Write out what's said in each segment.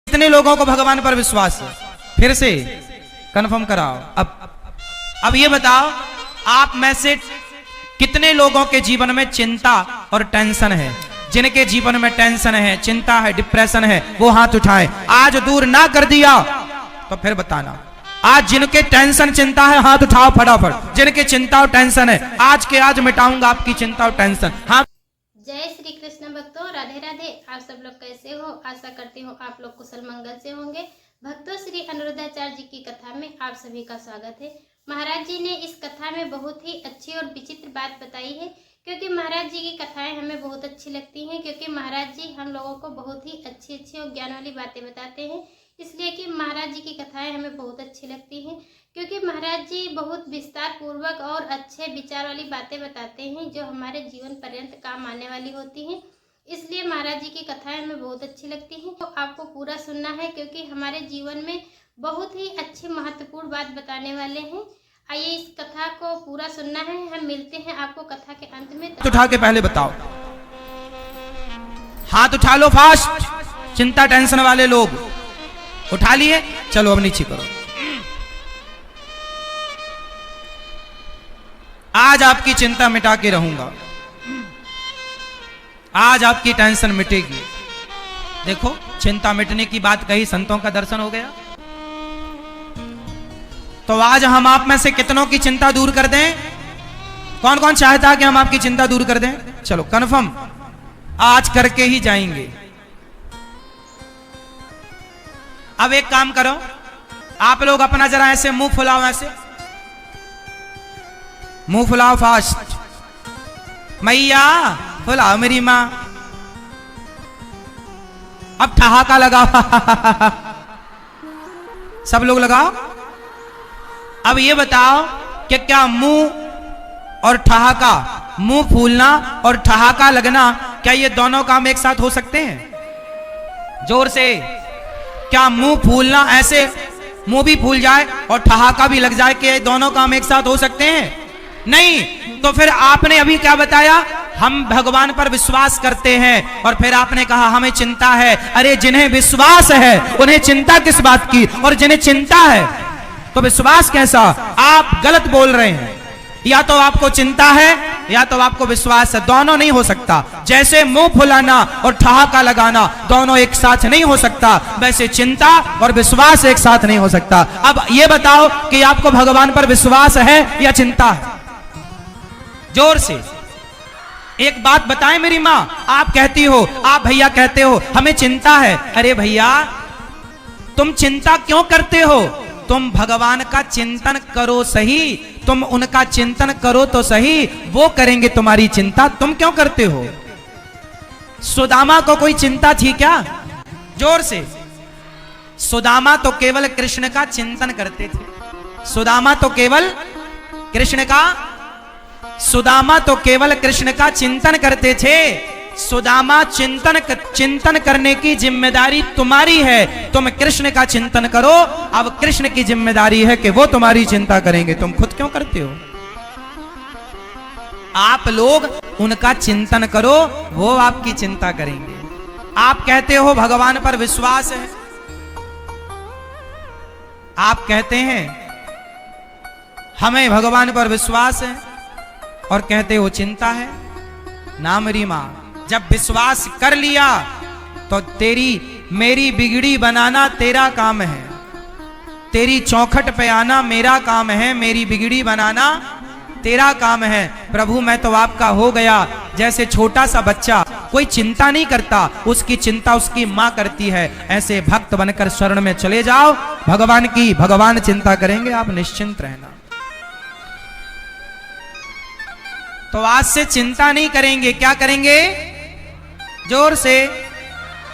कितने लोगों को भगवान पर विश्वास है? फिर से कंफर्म कराओ। अब ये बताओ, आप में से कितने लोगों के जीवन में चिंता और टेंशन है? जिनके जीवन में टेंशन है, चिंता है, डिप्रेशन है, वो हाथ उठाएं। आज दूर ना कर दिया तो फिर बताना। आज जिनके टेंशन चिंता है हाथ उठाओ फटाफट। जिनके चिंता और टेंशन है, आज के आज मिटाऊंगा आपकी चिंता और टेंशन। हाँ, जय श्री कृष्ण भक्तों, राधे राधे। आप सब लोग कैसे हो? आशा करती हूँ आप लोग कुशल मंगल से होंगे। भक्तों, श्री अनिरुद्धाचार्य जी की कथा में आप सभी का स्वागत है। महाराज जी ने इस कथा में बहुत ही अच्छी और विचित्र बात बताई है, क्योंकि महाराज जी की कथाएं हमें बहुत अच्छी लगती हैं, क्योंकि महाराज जी हम लोगों को बहुत ही अच्छी अच्छी और ज्ञान वाली बातें बताते हैं। इसलिए कि महाराज जी की कथाएं हमें बहुत अच्छी लगती हैं, क्योंकि महाराज जी बहुत विस्तार पूर्वक और अच्छे विचार वाली बातें बताते हैं, जो हमारे जीवन पर्यंत काम आने वाली होती हैं। इसलिए महाराज जी की कथाएं हमें बहुत अच्छी लगती हैं। तो आपको पूरा सुनना है, क्योंकि हमारे जीवन में बहुत ही अच्छी महत्वपूर्ण बात बताने वाले हैं। आइए इस कथा को पूरा सुनना है। हम मिलते हैं आपको कथा के अंत में। हाथ उठा के पहले बताओ, हाथ उठा लो फास्ट। चिंता टेंशन वाले लोग उठा लिए, चलो अब नीचे करो। आज आपकी चिंता मिटा के रहूंगा, आज आपकी टेंशन मिटेगी। देखो, चिंता मिटने की बात कही, संतों का दर्शन हो गया। तो आज हम आप में से कितनों की चिंता दूर कर दें? कौन कौन चाहता है कि हम आपकी चिंता दूर कर दें? चलो कन्फर्म, आज करके ही जाएंगे। अब एक काम करो, आप लोग अपना जरा ऐसे मुंह फुलाओ, ऐसे मुंह फुलाओ फास्ट। मैया फुलाओ मेरी मां। अब ठहाका लगाओ सब लोग लगाओ। अब ये बताओ कि क्या मुंह और ठहाका, मुंह फूलना और ठहाका लगना, क्या ये दोनों काम एक साथ हो सकते हैं? जोर से। क्या मुंह फूलना, ऐसे मुंह भी फूल जाए और ठहाका भी लग जाए, कि ये दोनों काम एक साथ हो सकते हैं? नहीं। तो फिर आपने अभी क्या बताया? हम भगवान पर विश्वास करते हैं, और फिर आपने कहा हमें चिंता है। अरे जिन्हें विश्वास है उन्हें चिंता किस बात की? और जिन्हें चिंता है तो विश्वास कैसा? आप गलत बोल रहे हैं। या तो आपको चिंता है या तो आपको विश्वास है, दोनों नहीं हो सकता। जैसे मुंह फुलाना और ठहाका लगाना दोनों एक साथ नहीं हो सकता, वैसे चिंता और विश्वास एक साथ नहीं हो सकता। अब ये बताओ कि आपको भगवान पर विश्वास है या चिंता है? जोर से एक बात बताएं मेरी मां। आप कहती हो, आप भैया कहते हो हमें चिंता है। अरे भैया, तुम चिंता क्यों करते हो? तुम भगवान का चिंतन करो सही, तुम उनका चिंतन करो तो सही, वो करेंगे तुम्हारी चिंता। तुम क्यों करते हो? सुदामा को कोई चिंता थी क्या? जोर से। सुदामा तो केवल कृष्ण का चिंतन करते थे। सुदामा तो केवल कृष्ण का चिंतन करते थे। सुदामा चिंतन करने की जिम्मेदारी तुम्हारी है। तुम कृष्ण का चिंतन करो। अब कृष्ण की जिम्मेदारी है कि वो तुम्हारी चिंता करेंगे, तुम खुद क्यों करते हो? आप लोग उनका चिंतन करो, वो आपकी चिंता करेंगे। आप कहते हो भगवान पर विश्वास है, आप कहते हैं हमें भगवान पर विश्वास है, और कहते हो चिंता है। ना मेरी मां, जब विश्वास कर लिया तो तेरी मेरी बिगड़ी बनाना तेरा काम है, तेरी चौखट पे आना मेरा काम है, मेरी बिगड़ी बनाना तेरा काम है। प्रभु मैं तो आपका हो गया। जैसे छोटा सा बच्चा कोई चिंता नहीं करता, उसकी चिंता उसकी मां करती है, ऐसे भक्त बनकर शरण में चले जाओ भगवान की। भगवान चिंता करेंगे, आप निश्चिंत रहना। तो आज से चिंता नहीं करेंगे, क्या करेंगे? जोर से,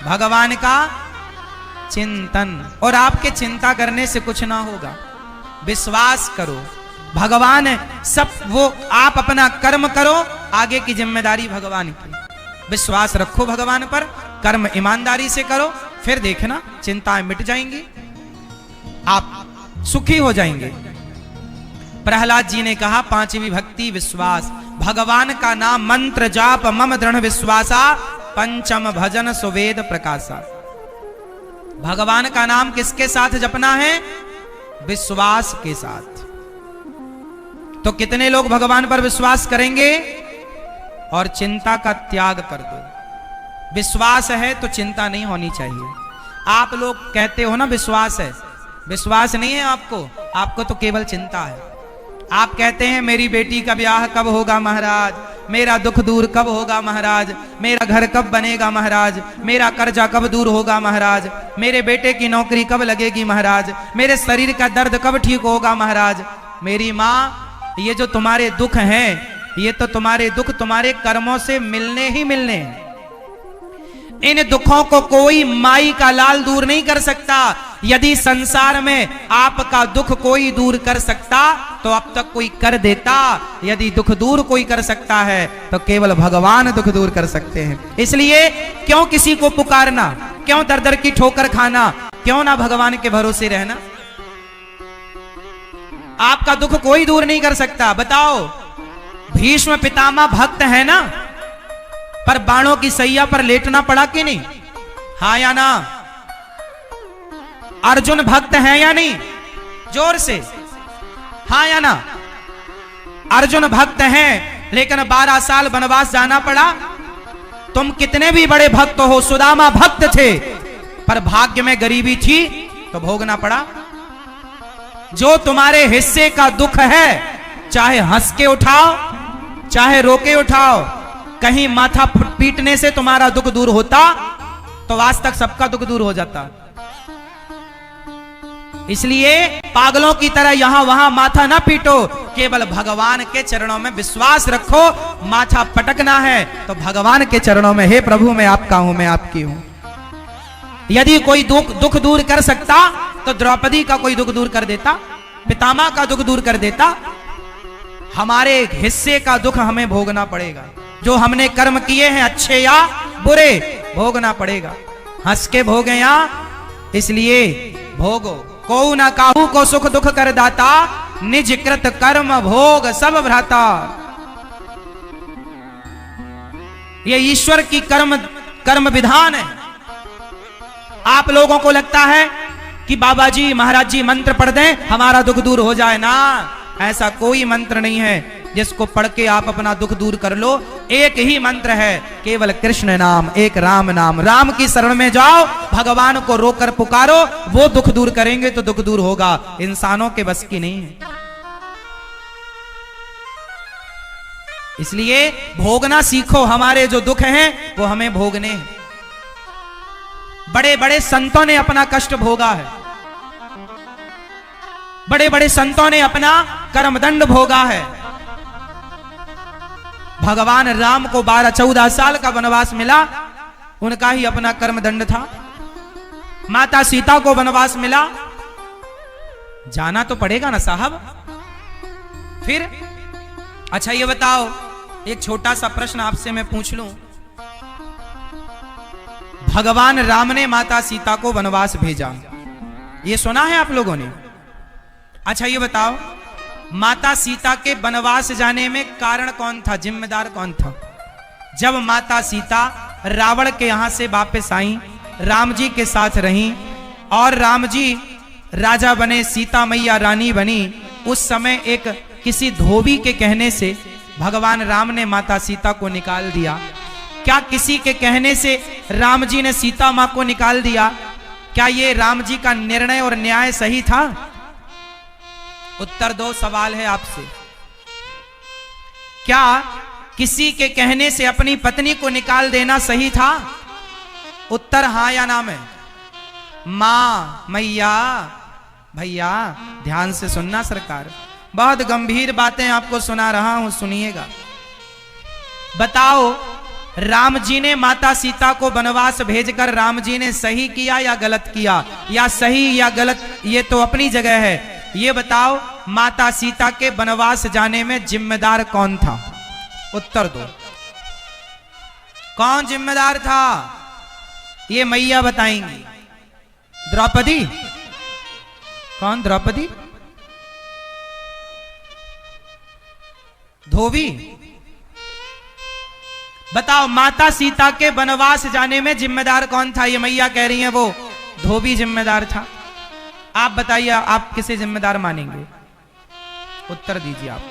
भगवान का चिंतन। और आपके चिंता करने से कुछ ना होगा, विश्वास करो। भगवान है सब, वो आप अपना कर्म करो, आगे की जिम्मेदारी भगवान की। विश्वास रखो भगवान पर, कर्म ईमानदारी से करो, फिर देखना चिंताएं मिट जाएंगी, आप सुखी हो जाएंगे। प्रहलाद जी ने कहा पांचवी भक्ति विश्वास, भगवान का नाम मंत्र जाप मम दृढ़ विश्वासा, पंचम भजन सुवेद प्रकाशा। भगवान का नाम किसके साथ जपना है? विश्वास के साथ। तो कितने लोग भगवान पर विश्वास करेंगे? और चिंता का त्याग कर दो। विश्वास है तो चिंता नहीं होनी चाहिए। आप लोग कहते हो ना विश्वास है, विश्वास नहीं है आपको, आपको तो केवल चिंता है। आप कहते हैं मेरी बेटी का ब्याह कब होगा महाराज, मेरा दुख दूर कब होगा महाराज, मेरा घर कब बनेगा महाराज, मेरा कर्जा कब दूर होगा महाराज, मेरे बेटे की नौकरी कब लगेगी महाराज, मेरे शरीर का दर्द कब ठीक होगा महाराज। मेरी माँ, ये जो तुम्हारे दुख हैं, ये तो तुम्हारे दुख तुम्हारे कर्मों से मिलने ही मिलने हैं। इन दुखों को कोई माई का लाल दूर नहीं कर सकता। यदि संसार में आपका दुख कोई दूर कर सकता तो अब तक कोई कर देता। यदि दुख दूर कोई कर सकता है तो केवल भगवान दुख दूर कर सकते हैं। इसलिए क्यों किसी को पुकारना, क्यों दर दर की ठोकर खाना, क्यों ना भगवान के भरोसे रहना। आपका दुख कोई दूर नहीं कर सकता। बताओ, भीष्म पितामह भक्त है ना, पर बाणों की सैया पर लेटना पड़ा कि नहीं? हाँ या ना? अर्जुन भक्त है या नहीं? जोर से हाँ या ना? अर्जुन भक्त हैं, लेकिन 12 साल वनवास जाना पड़ा। तुम कितने भी बड़े भक्त हो, सुदामा भक्त थे, पर भाग्य में गरीबी थी तो भोगना पड़ा। जो तुम्हारे हिस्से का दुख है, चाहे हंस के उठाओ चाहे रोके उठाओ, कहीं माथा पीटने से तुम्हारा दुख दूर होता तो आज तक सबका दुख दूर हो जाता। इसलिए पागलों की तरह यहां वहां माथा ना पीटो, केवल भगवान के चरणों में विश्वास रखो। माथा पटकना है तो भगवान के चरणों में, हे प्रभु मैं आपका हूं, मैं आपकी हूं। यदि कोई दुख दूर कर सकता तो द्रौपदी का कोई दुख दूर कर देता, पितामह का दुख दूर कर देता। हमारे हिस्से का दुख हमें भोगना पड़ेगा। जो हमने कर्म किए हैं अच्छे या बुरे, भोगना पड़ेगा। हंस के भोगे या, इसलिए भोगो। को न काहू को सुख दुख कर दाता, निज कृत कर्म भोग सब भ्राता। ये ईश्वर की कर्म विधान है। आप लोगों को लगता है कि बाबा जी महाराज जी मंत्र पढ़ दें हमारा दुख दूर हो जाए ना, ऐसा कोई मंत्र नहीं है जिसको पढ़ के आप अपना दुख दूर कर लो। एक ही मंत्र है, केवल कृष्ण नाम, एक राम नाम। राम की शरण में जाओ, भगवान को रोकर पुकारो, वो दुख दूर करेंगे तो दुख दूर होगा। इंसानों के बस की नहीं है। इसलिए भोगना सीखो। हमारे जो दुख हैं वो हमें भोगने हैं। बड़े बड़े संतों ने अपना कष्ट भोगा है, बड़े बड़े संतों ने अपना कर्मदंड भोगा है। भगवान राम को 12-14 साल का वनवास मिला, उनका ही अपना कर्मदंड था। माता सीता को वनवास मिला, जाना तो पड़ेगा ना साहब। फिर अच्छा ये बताओ, एक छोटा सा प्रश्न आपसे मैं पूछ लूं। भगवान राम ने माता सीता को वनवास भेजा, ये सुना है आप लोगों ने? अच्छा ये बताओ, माता सीता के वनवास जाने में कारण कौन था, जिम्मेदार कौन था? जब माता सीता रावण के यहां से वापस आई, राम जी के साथ रहीं और राम जी राजा बने, सीता मैया रानी बनी, उस समय एक किसी धोबी के कहने से भगवान राम ने माता सीता को निकाल दिया। क्या किसी के कहने से राम जी ने सीता मां को निकाल दिया? क्या ये राम जी का निर्णय और न्याय सही था? उत्तर दो, सवाल है आपसे। क्या किसी के कहने से अपनी पत्नी को निकाल देना सही था? उत्तर हां या ना में। मां, मैया, भैया ध्यान से सुनना सरकार, बहुत गंभीर बातें आपको सुना रहा हूं, सुनिएगा। बताओ, राम जी ने माता सीता को वनवास भेजकर राम जी ने सही किया या गलत किया? या सही या गलत ये तो अपनी जगह है। ये बताओ, माता सीता के वनवास जाने में जिम्मेदार कौन था? उत्तर दो, कौन जिम्मेदार था? ये मैया बताएंगी। द्रौपदी? कौन द्रौपदी? धोबी? बताओ, माता सीता के वनवास जाने में जिम्मेदार कौन था? ये मैया कह रही हैं वो धोबी जिम्मेदार था। आप बताइए, आप किसे जिम्मेदार मानेंगे? उत्तर दीजिए आप।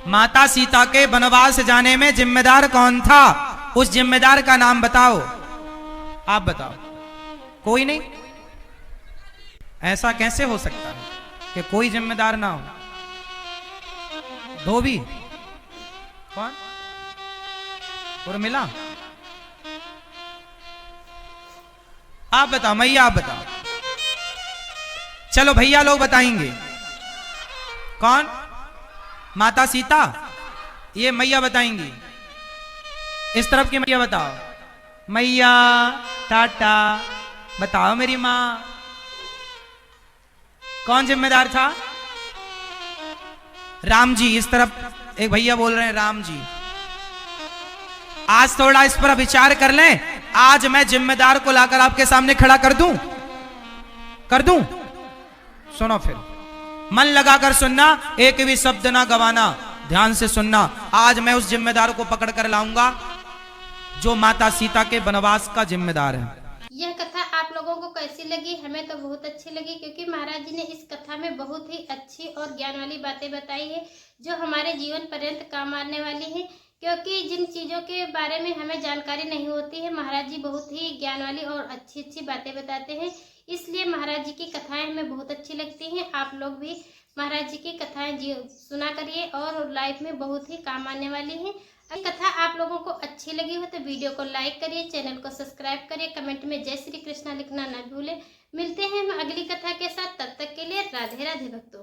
माता सीता के वनवास जाने में जिम्मेदार कौन था? उस जिम्मेदार का नाम बताओ। आप बताओ। कोई नहीं? ऐसा कैसे हो सकता है कि कोई जिम्मेदार ना हो? धोबी कौन? उर्मिला? आप बताओ, मैया आप बताओ। चलो भैया लोग बताएंगे। कौन? माता सीता? ये मैया बताएंगी। इस तरफ की मैया बताओ। मैया टाटा बताओ मेरी मां, कौन जिम्मेदार था? राम जी। इस तरफ एक भैया बोल रहे हैं राम जी। आज थोड़ा इस पर विचार कर लें। आज मैं जिम्मेदार को लाकर आपके सामने खड़ा कर दूं? कर दूं? सुनो फिर, मन लगाकर सुनना, एक भी शब्द ना गवाना, ध्यान से सुनना। आज मैं उस जिम्मेदार को पकड़ कर लाऊंगा जो माता सीता के वनवास का जिम्मेदार है। यह कथा आप लोगों को कैसी लगी? हमें तो बहुत अच्छी लगी, क्योंकि महाराज जी ने इस कथा में बहुत ही अच्छी और ज्ञान वाली बातें बताई है जो हमारे जीवन पर्यंत काम आने वाली है। क्योंकि जिन चीज़ों के बारे में हमें जानकारी नहीं होती है, महाराज जी बहुत ही ज्ञान वाली और अच्छी अच्छी बातें बताते हैं। इसलिए महाराज जी की कथाएं हमें बहुत अच्छी लगती हैं। आप लोग भी महाराज जी की कथाएं सुना करिए और लाइफ में बहुत ही काम आने वाली हैं। अगर कथा आप लोगों को अच्छी लगी हो तो वीडियो को लाइक करिए, चैनल को सब्सक्राइब करिए, कमेंट में जय श्री कृष्णा लिखना न भूलें। मिलते हैं हम अगली कथा के साथ, तब तक के लिए राधे राधे भक्तों।